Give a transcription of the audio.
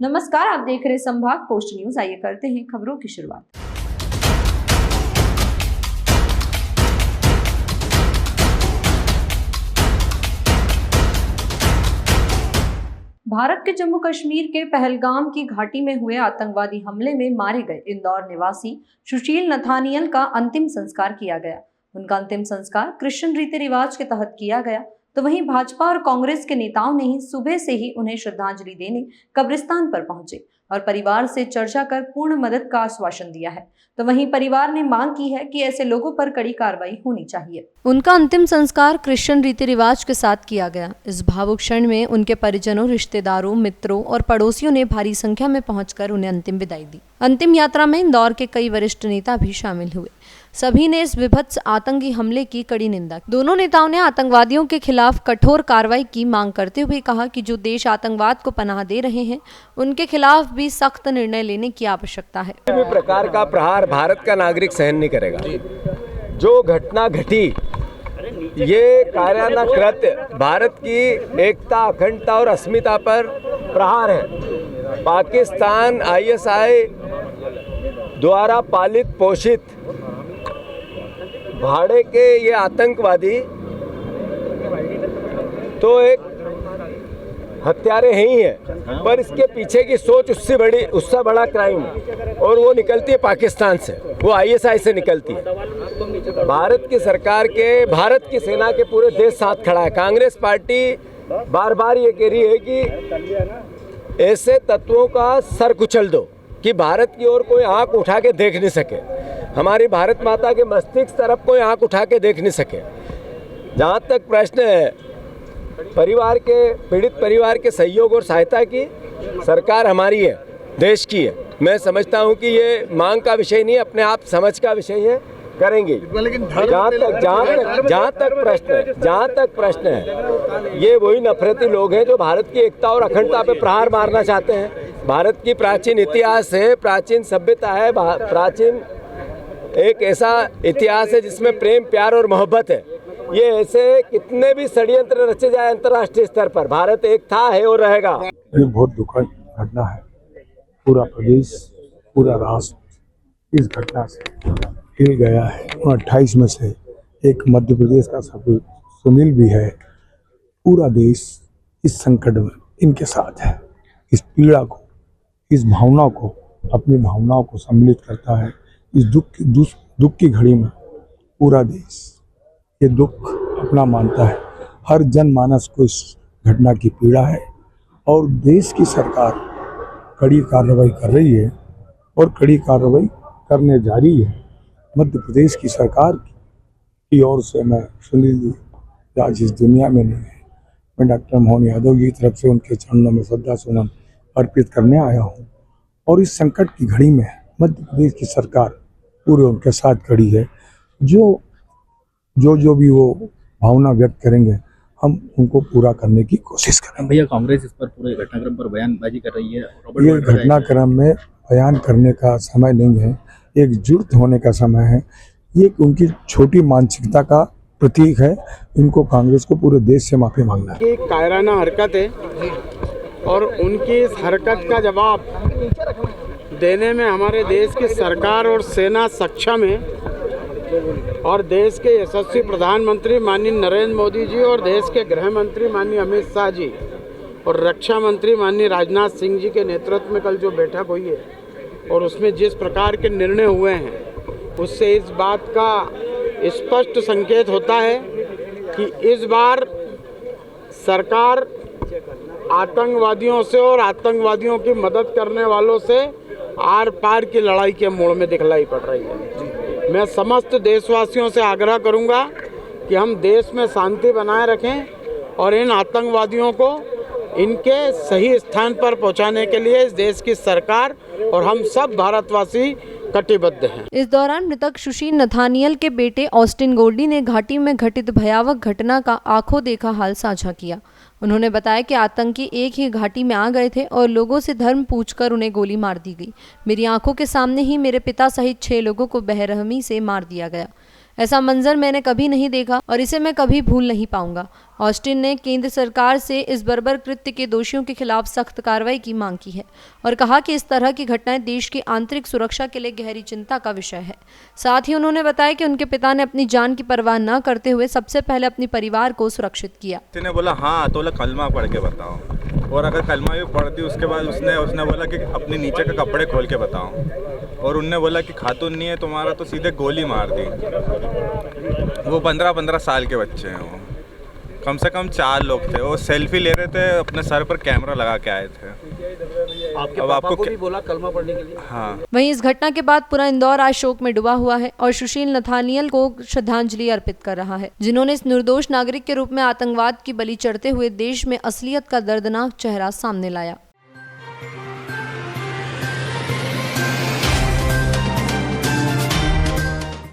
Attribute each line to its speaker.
Speaker 1: नमस्कार, आप देख रहे हैं संभाग पोस्ट न्यूज। आइए करते हैं खबरों की शुरुआत। भारत के जम्मू कश्मीर के पहलगाम की घाटी में हुए आतंकवादी हमले में मारे गए इंदौर निवासी सुशील नथानियल का अंतिम संस्कार किया गया। उनका अंतिम संस्कार क्रिश्चियन रीति रिवाज के तहत किया गया। तो वहीं भाजपा और कांग्रेस के नेताओं ने ही सुबह से ही उन्हें श्रद्धांजलि देने कब्रिस्तान पर पहुंचे और परिवार से चर्चा कर पूर्ण मदद का आश्वासन दिया है। तो वहीं परिवार ने मांग की है कि ऐसे लोगों पर कड़ी कार्रवाई होनी चाहिए। उनका अंतिम संस्कार क्रिश्चियन रीति रिवाज के साथ किया गया। इस भावुक क्षण में उनके परिजनों, रिश्तेदारों, मित्रों और पड़ोसियों ने भारी संख्या में पहुंचकर उन्हें अंतिम विदाई दी। अंतिम यात्रा में इंदौर के कई वरिष्ठ नेता भी शामिल हुए। सभी ने इस विभत्स आतंकी हमले की कड़ी निंदा की। दोनों नेताओं ने आतंकवादियों के खिलाफ कठोर कार्रवाई की मांग करते हुए कहा कि जो देश आतंकवाद को पनाह दे रहे हैं, उनके खिलाफ भी सख्त निर्णय लेने की आवश्यकता है।
Speaker 2: किसी भी प्रकार का प्रहार भारत का नागरिक सहन नहीं करेगा। जो घटना घटी, ये कायराना कृत्य भारत की एकता, अखंडता और अस्मिता पर प्रहार है। पाकिस्तान ISI द्वारा पालित पोषित भाड़े के ये आतंकवादी तो एक हत्यारे ही हैं, पर इसके पीछे की सोच उससे बड़ा क्राइम है और वो निकलती है पाकिस्तान से, वो ISI से निकलती है। भारत की सरकार के, भारत की सेना के पूरे देश साथ खड़ा है। कांग्रेस पार्टी बार बार ये कह रही है कि ऐसे तत्वों का सर कुचल दो कि भारत की ओर कोई आंख उठा के देख नहीं सके, हमारी भारत माता के मस्तिष्क तरफ कोई आंख उठा के देख नहीं सके। जहाँ तक प्रश्न है परिवार के, पीड़ित परिवार के सहयोग और सहायता की, सरकार हमारी है, देश की है। मैं समझता हूँ कि ये मांग का विषय नहीं, अपने आप समझ का विषय है, करेंगे। जहाँ तक प्रश्न है, ये वही नफरती लोग हैं जो भारत की एकता और अखंडता पे प्रहार मारना चाहते हैं। भारत की प्राचीन इतिहास है, प्राचीन सभ्यता है, प्राचीन एक ऐसा इतिहास है जिसमें प्रेम, प्यार और मोहब्बत है। ये ऐसे कितने भी षड्यंत्र रचे जाए अंतर्राष्ट्रीय स्तर पर, भारत एक था, है और रहेगा।
Speaker 3: ये बहुत दुखद घटना है। पूरा प्रदेश, पूरा राष्ट्र इस घटना से हिल गया है। 28 में से एक मध्य प्रदेश का सभी सुनील भी है। पूरा देश इस संकट में इनके साथ है। इस पीड़ा को, इस भावना को, अपनी भावनाओं को सम्मिलित करता है। इस दुख की घड़ी में पूरा देश ये दुख अपना मानता है। हर जनमानस को इस घटना की पीड़ा है और देश की सरकार कड़ी कार्रवाई कर रही है और कड़ी कार्रवाई करने जा रही है। मध्य प्रदेश की सरकार की ओर से मैं सुनील जी आज इस दुनिया में नहीं है, मैं डॉक्टर मोहन यादव जी की तरफ से उनके चरणों में श्रद्धा सुमन अर्पित करने आया हूँ। और इस संकट की घड़ी में मध्य प्रदेश की सरकार पूरे उनके साथ खड़ी है। जो भी वो भावना व्यक्त करेंगे, हम उनको पूरा करने की कोशिश करेंगे।
Speaker 4: भैया, कांग्रेस इस पर पूरे घटनाक्रम पर बयानबाजी कर रही है।
Speaker 3: ये घटनाक्रम में बयान करने का समय नहीं है, एकजुट होने का समय है। ये उनकी छोटी मानसिकता का प्रतीक है। इनको, कांग्रेस को पूरे देश से माफी मांगना है।
Speaker 5: ये कायराना हरकत है और उनकी इस हरकत का जवाब देने में हमारे देश की सरकार और सेना सक्षम है। और देश के यशस्वी प्रधानमंत्री माननीय नरेंद्र मोदी जी और देश के गृह मंत्री माननीय अमित शाह जी और रक्षा मंत्री माननीय राजनाथ सिंह जी के नेतृत्व में कल जो बैठक हुई है और उसमें जिस प्रकार के निर्णय हुए हैं, उससे इस बात का स्पष्ट संकेत होता है कि इस बार सरकार आतंकवादियों से और आतंकवादियों की मदद करने वालों से आर पार की लड़ाई के मोड़ में दिखलाई पड़ रही है। मैं समस्त देशवासियों से आग्रह करूंगा कि हम देश में शांति बनाए रखें और इन आतंकवादियों को इनके सही स्थान पर पहुंचाने के लिए इस देश की सरकार और हम सब भारतवासी कटिबद्ध हैं।
Speaker 1: इस दौरान मृतक सुशील नथानियल के बेटे ऑस्टिन गोल्डी ने घाटी में घटित भयावह घटना का आंखों देखा हाल साझा किया। उन्होंने बताया कि आतंकी एक ही घाटी में आ गए थे और लोगों से धर्म पूछकर उन्हें गोली मार दी गई। मेरी आंखों के सामने ही मेरे पिता सहित 6 लोगों को बेरहमी से मार दिया गया। ऐसा मंजर मैंने कभी नहीं देखा और इसे मैं कभी भूल नहीं पाऊंगा। ऑस्टिन ने केंद्र सरकार से इस बर्बर कृत्य के दोषियों के खिलाफ सख्त कार्रवाई की मांग की है और कहा कि इस तरह की घटनाएं देश की आंतरिक सुरक्षा के लिए गहरी चिंता का विषय है। साथ ही उन्होंने बताया कि उनके पिता ने अपनी जान की परवाह न करते हुए सबसे पहले अपने परिवार को सुरक्षित किया।
Speaker 6: ने बोला हाँ तो कलमा पढ़ के बताओ, और अगर कलमा भी पढ़ दी उसके बाद उसने बोला कि अपने नीचे के कपड़े खोल के बताओ, और उनने बोला कि खातून नहीं है तुम्हारा, तो सीधे गोली मार दी। वो 15-15 साल के बच्चे हैं, वो कम से कम 4 लोग थे। वो सेल्फी ले रहे थे, अपने सर पर कैमरा लगा के आए थे।
Speaker 4: आपके पापा को भी बोला कलमा पढ़ने के लिए?
Speaker 6: हाँ।
Speaker 1: वहीं इस घटना के बाद पूरा इंदौर आज शोक में डूबा हुआ है और सुशील नथानियल को श्रद्धांजलि अर्पित कर रहा है, जिन्होंने इस निर्दोष नागरिक के रूप में आतंकवाद की बलि चढ़ते हुए देश में असलियत का दर्दनाक चेहरा सामने लाया।